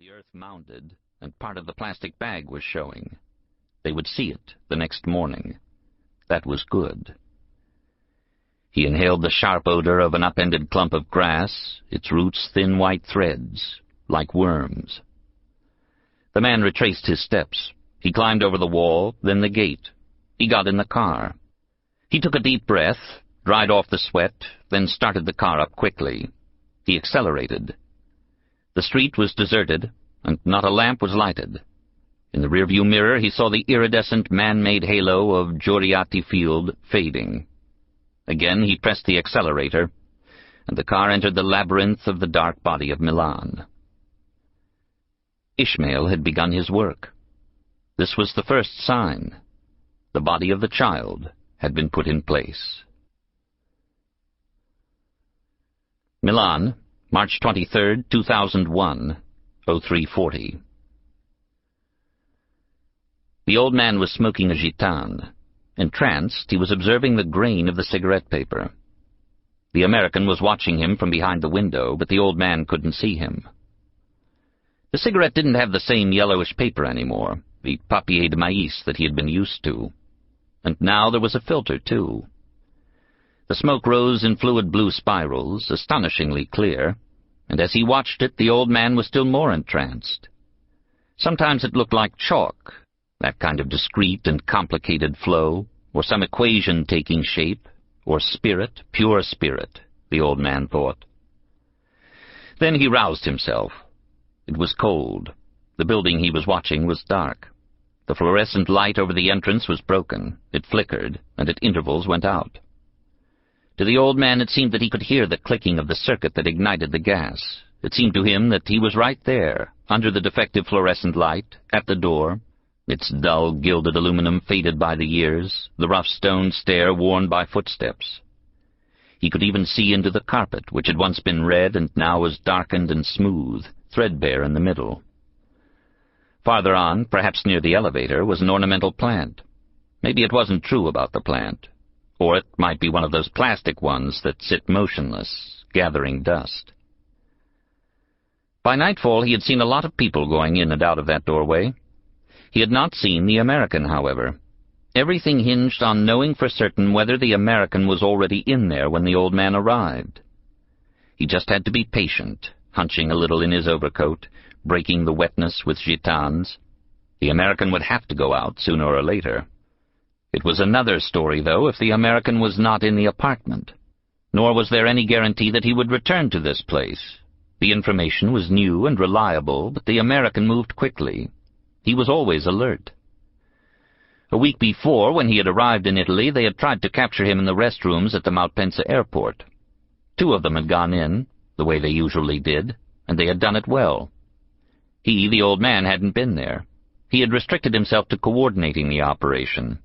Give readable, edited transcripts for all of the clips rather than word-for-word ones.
The earth mounded, and part of the plastic bag was showing. They would see it the next morning. That was good. He inhaled the sharp odor of an upended clump of grass, its roots thin white threads, like worms. The man retraced his steps. He climbed over the wall, then the gate. He got in the car. He took a deep breath, dried off the sweat, then started the car up quickly. He accelerated. The street was deserted, and not a lamp was lighted. In the rearview mirror he saw the iridescent man-made halo of Giuriati Field fading. Again he pressed the accelerator, and the car entered the labyrinth of the dark body of Milan. Ishmael had begun his work. This was the first sign. The body of the child had been put in place. Milan, March 23, 2001, 0340. The old man was smoking a gitane. Entranced, he was observing the grain of the cigarette paper. The American was watching him from behind the window, but the old man couldn't see him. The cigarette didn't have the same yellowish paper anymore, the papier de maïs that he had been used to. And now there was a filter, too. The smoke rose in fluid blue spirals, astonishingly clear, and as he watched it, the old man was still more entranced. Sometimes it looked like chalk, that kind of discrete and complicated flow, or some equation taking shape, or spirit, pure spirit, the old man thought. Then he roused himself. It was cold. The building he was watching was dark. The fluorescent light over the entrance was broken. It flickered, and at intervals went out. To the old man it seemed that he could hear the clicking of the circuit that ignited the gas. It seemed to him that he was right there, under the defective fluorescent light, at the door, its dull gilded aluminum faded by the years, the rough stone stair worn by footsteps. He could even see into the carpet, which had once been red and now was darkened and smooth, threadbare in the middle. Farther on, perhaps near the elevator, was an ornamental plant. Maybe it wasn't true about the plant. Or it might be one of those plastic ones that sit motionless, gathering dust. By nightfall he had seen a lot of people going in and out of that doorway. He had not seen the American, however. Everything hinged on knowing for certain whether the American was already in there when the old man arrived. He just had to be patient, hunching a little in his overcoat, breaking the wetness with gitanes. The American would have to go out sooner or later. It was another story, though, if the American was not in the apartment. Nor was there any guarantee that he would return to this place. The information was new and reliable, but the American moved quickly. He was always alert. A week before, when he had arrived in Italy, they had tried to capture him in the restrooms at the Malpensa airport. 2 of them had gone in, the way they usually did, and they had done it well. He, the old man, hadn't been there. He had restricted himself to coordinating the operation.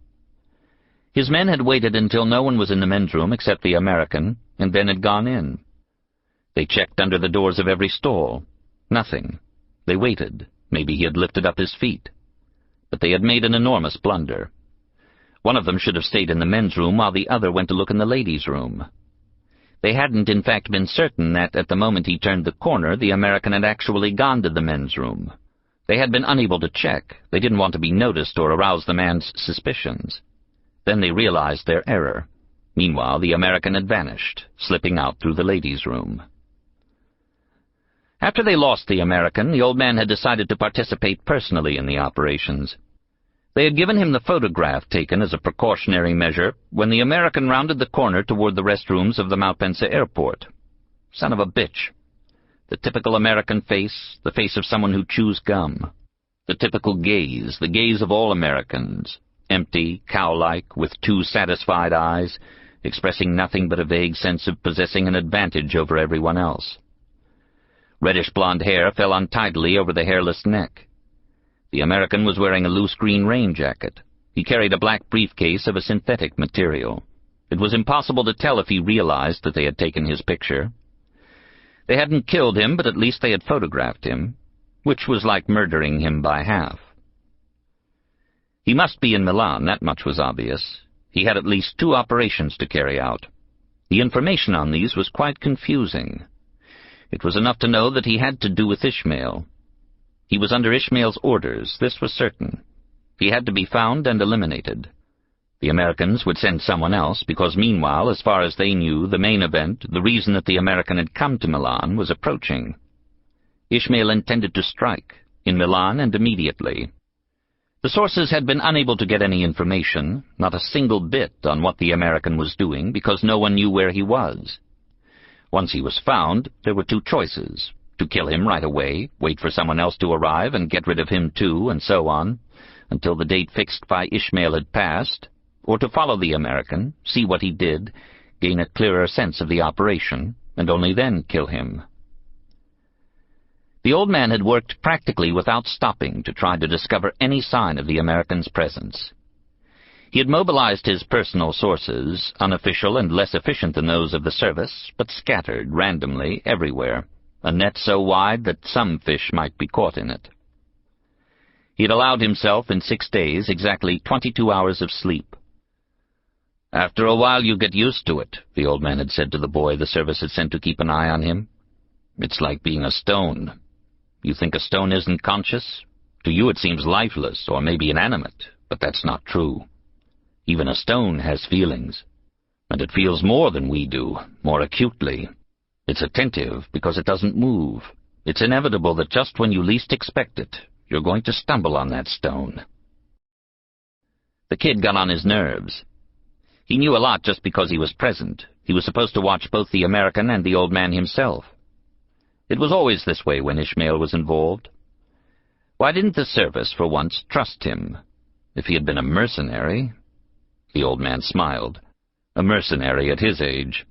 His men had waited until no one was in the men's room except the American, and then had gone in. They checked under the doors of every stall. Nothing. They waited. Maybe he had lifted up his feet. But they had made an enormous blunder. One of them should have stayed in the men's room while the other went to look in the ladies' room. They hadn't, in fact, been certain that at the moment he turned the corner, the American had actually gone to the men's room. They had been unable to check. They didn't want to be noticed or arouse the man's suspicions. Then they realized their error. Meanwhile, the American had vanished, slipping out through the ladies' room. After they lost the American, the old man had decided to participate personally in the operations. They had given him the photograph taken as a precautionary measure when the American rounded the corner toward the restrooms of the Malpensa airport. Son of a bitch. The typical American face, the face of someone who chews gum. The typical gaze, the gaze of all Americans. Empty, cow-like, with 2 satisfied eyes, expressing nothing but a vague sense of possessing an advantage over everyone else. Reddish-blonde hair fell untidily over the hairless neck. The American was wearing a loose green rain jacket. He carried a black briefcase of a synthetic material. It was impossible to tell if he realized that they had taken his picture. They hadn't killed him, but at least they had photographed him, which was like murdering him by half. He must be in Milan, that much was obvious. He had at least 2 operations to carry out. The information on these was quite confusing. It was enough to know that he had to do with Ishmael. He was under Ishmael's orders, this was certain. He had to be found and eliminated. The Americans would send someone else, because meanwhile, as far as they knew, the main event, the reason that the American had come to Milan, was approaching. Ishmael intended to strike, in Milan and immediately. The sources had been unable to get any information, not a single bit on what the American was doing, because no one knew where he was. Once he was found, there were two choices: to kill him right away, wait for someone else to arrive and get rid of him too, and so on, until the date fixed by Ishmael had passed, or to follow the American, see what he did, gain a clearer sense of the operation, and only then kill him. The old man had worked practically without stopping to try to discover any sign of the American's presence. He had mobilized his personal sources, unofficial and less efficient than those of the service, but scattered randomly everywhere, a net so wide that some fish might be caught in it. He had allowed himself in 6 days exactly 22 hours of sleep. "After a while you get used to it," the old man had said to the boy the service had sent to keep an eye on him. "It's like being a stone. You think a stone isn't conscious? To you it seems lifeless, or maybe inanimate, but that's not true. Even a stone has feelings, and it feels more than we do, more acutely. It's attentive because it doesn't move. It's inevitable that just when you least expect it, you're going to stumble on that stone." The kid got on his nerves. He knew a lot just because he was present. He was supposed to watch both the American and the old man himself. It was always this way when Ishmael was involved. Why didn't the service, for once, trust him? If he had been a mercenary... The old man smiled. A mercenary at his age.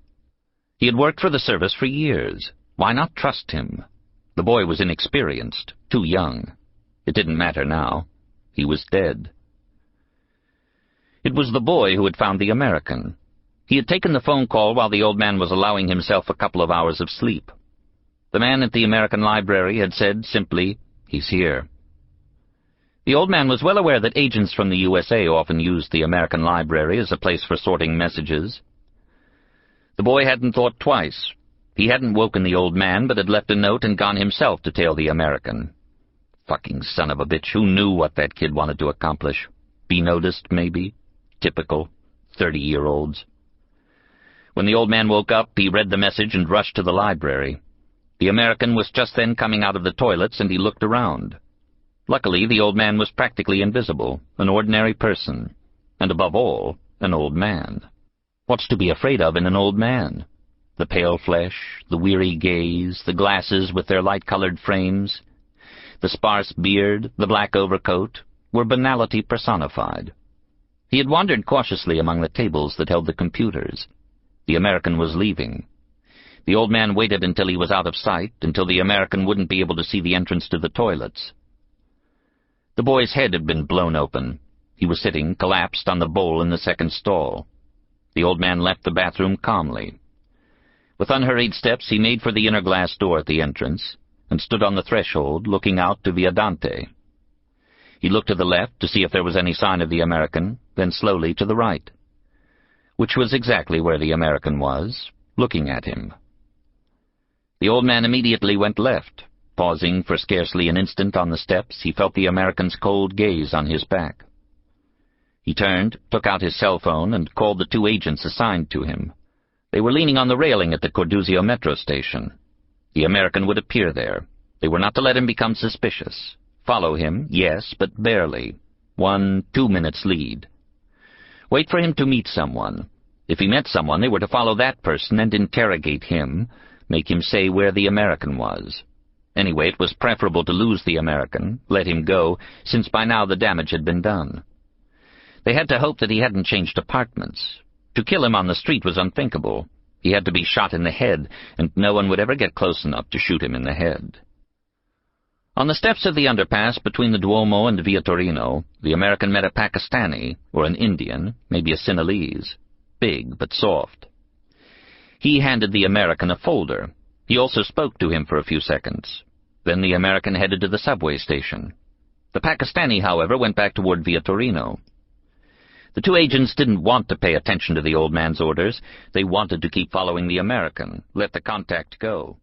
He had worked for the service for years. Why not trust him? The boy was inexperienced, too young. It didn't matter now. He was dead. It was the boy who had found the American. He had taken the phone call while the old man was allowing himself a couple of hours of sleep. The man at the American library had said simply, "He's here." The old man was well aware that agents from the USA often used the American library as a place for sorting messages. The boy hadn't thought twice. He hadn't woken the old man, but had left a note and gone himself to tail the American. Fucking son of a bitch, who knew what that kid wanted to accomplish? Be noticed, maybe? Typical 30-year-olds. When the old man woke up, he read the message and rushed to the library. The American was just then coming out of the toilets, and he looked around. Luckily, the old man was practically invisible, an ordinary person, and above all, an old man. What's to be afraid of in an old man? The pale flesh, the weary gaze, the glasses with their light-colored frames, the sparse beard, the black overcoat, were banality personified. He had wandered cautiously among the tables that held the computers. The American was leaving. The old man waited until he was out of sight, until the American wouldn't be able to see the entrance to the toilets. The boy's head had been blown open. He was sitting, collapsed, on the bowl in the second stall. The old man left the bathroom calmly. With unhurried steps, he made for the inner glass door at the entrance, and stood on the threshold, looking out to Via Dante. He looked to the left to see if there was any sign of the American, then slowly to the right, which was exactly where the American was, looking at him. The old man immediately went left. Pausing for scarcely an instant on the steps, he felt the American's cold gaze on his back. He turned, took out his cell phone, and called the two agents assigned to him. They were leaning on the railing at the Corduzio metro station. The American would appear there. They were not to let him become suspicious. Follow him, yes, but barely. 1-2 minutes lead. Wait for him to meet someone. If he met someone, they were to follow that person and interrogate him, make him say where the American was. Anyway, it was preferable to lose the American, let him go, since by now the damage had been done. They had to hope that he hadn't changed apartments. To kill him on the street was unthinkable. He had to be shot in the head, and no one would ever get close enough to shoot him in the head. On the steps of the underpass between the Duomo and Via Torino, the American met a Pakistani, or an Indian, maybe a Sinhalese, big but soft. He handed the American a folder. He also spoke to him for a few seconds. Then the American headed to the subway station. The Pakistani, however, went back toward Via Torino. The two agents didn't want to pay attention to the old man's orders. They wanted to keep following the American, let the contact go.